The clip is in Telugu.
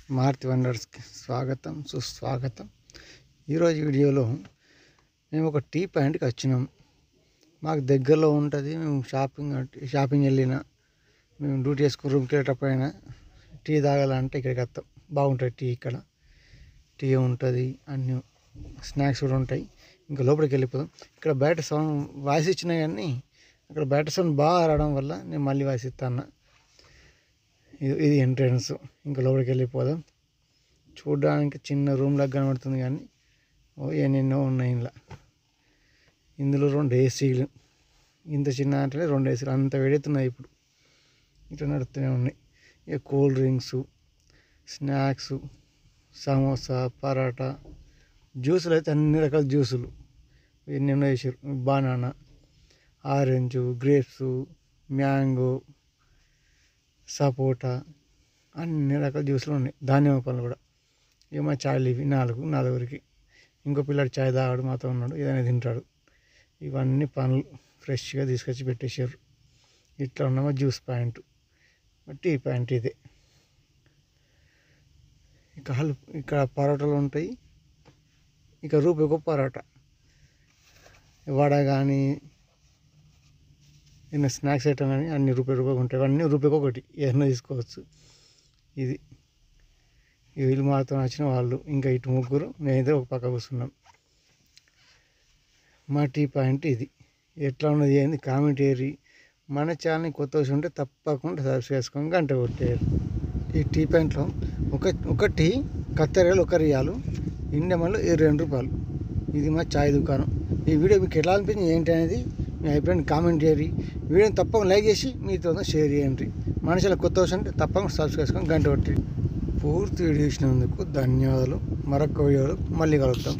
మారుతి వండర్స్కి స్వాగతం సుస్వాగతం. ఈరోజు వీడియోలో మేము ఒక టీ పాయింట్కి వచ్చినాం. మాకు దగ్గరలో ఉంటుంది. మేము షాపింగ్ వెళ్ళినా, మేము డ్యూటీ చేసుకుని రూమ్కి వెళ్ళేటప్పుడైనా టీ తాగాలంటే ఇక్కడికి వస్తాం. బాగుంటుంది టీ. ఇక్కడ టీ ఉంటుంది, అన్ని స్నాక్స్ కూడా ఉంటాయి. ఇంకా లోపలికి వెళ్ళిపోదాం. ఇక్కడ బయట సౌండ్ వాయిస్ ఇచ్చినా కానీ అక్కడ బయట సౌండ్ బాగా రావడం వల్ల నేను మళ్ళీ వాయిస్ ఇస్తాను. ఇది ఎంట్రన్స్. ఇంకా లోపలికి వెళ్ళిపోదాం. చూడడానికి చిన్న రూమ్ లాగా కనబడుతుంది కానీ ఎన్నెన్నో ఉన్నాయి ఇందులో 2 ఏసీలు. ఇంత చిన్న అంటే 2 ఏసీలు అంత వేడెత్తున్నాయి. ఇప్పుడు ఇట్లా నడుస్తూనే ఉన్నాయి. ఇక cool drinks, snacks, samosa, paratha, జ్యూసులు అయితే అన్ని రకాల జ్యూసులు ఎన్నెన్నో వేసారు. బనానా, ఆరెంజ్, గ్రేప్స్, మ్యాంగో, సపోటా, అన్ని రకాల జ్యూసులు ఉన్నాయి. దానిమ్మ పళ్ళు కూడా. ఇక మా చాయ్లు ఇవి నలుగురికి. ఇంకో పిల్లాడు చాయ్ తాగాడు, మాతో ఉన్నాడు, ఏదైనా తింటాడు. ఇవన్నీ పనులు ఫ్రెష్గా తీసుకొచ్చి పెట్టేశారు. ఇట్లా ఉన్న జ్యూస్ పాయింట్, టీ పాయింట్ ఇదే. ఇక్కడ పరోటాలు ఉంటాయి. ఇక రూపాయికి పరోటా, వడ కానీ ఏదైనా స్నాక్స్ ఐటమ్ కానీ అన్ని రూపాయి ఉంటాయి. అన్నీ రూపాయికి ఒకటి ఏదైనా తీసుకోవచ్చు. ఇది వీళ్ళు మాతో వచ్చిన వాళ్ళు, ఇంకా ఇటు ముగ్గురు, నేనైతే ఒక పక్క కూర్చున్నాం. మా టీ పాయింట్ ఇది. ఎట్లా ఉన్నది ఏంది కామెంట్ ఏరి. మన ఛానల్ని కొత్త వచ్చి ఉంటే తప్పకుండా సబ్స్క్రైబ్ చేసుకొని గంట కొట్టేయారు. ఈ టీ పాయింట్లో ఒక టీ కత్తెరలు 1 రియాలు, ఇండియన్లో 22 రూపాయలు. ఇది మా చాయ్ దుకాణం. ఈ వీడియో మీకు ఎట్లా అనిపించింది ఏంటి అనేది మీ అభిప్రాయాన్ని కామెంట్ చేయండి. వీడియోని తప్పకుండా లైక్ చేసి మీతో షేర్ చేయండి. మనుషుల కొత్త వచ్చి ఉంటే తప్పకుండా సబ్స్క్రైబ్ చేసుకొని గంట కొట్టి. పూర్తి వీడియో చూసినందుకు ధన్యవాదాలు. మరొక వీడియోలో మళ్ళీ కలుద్దాం.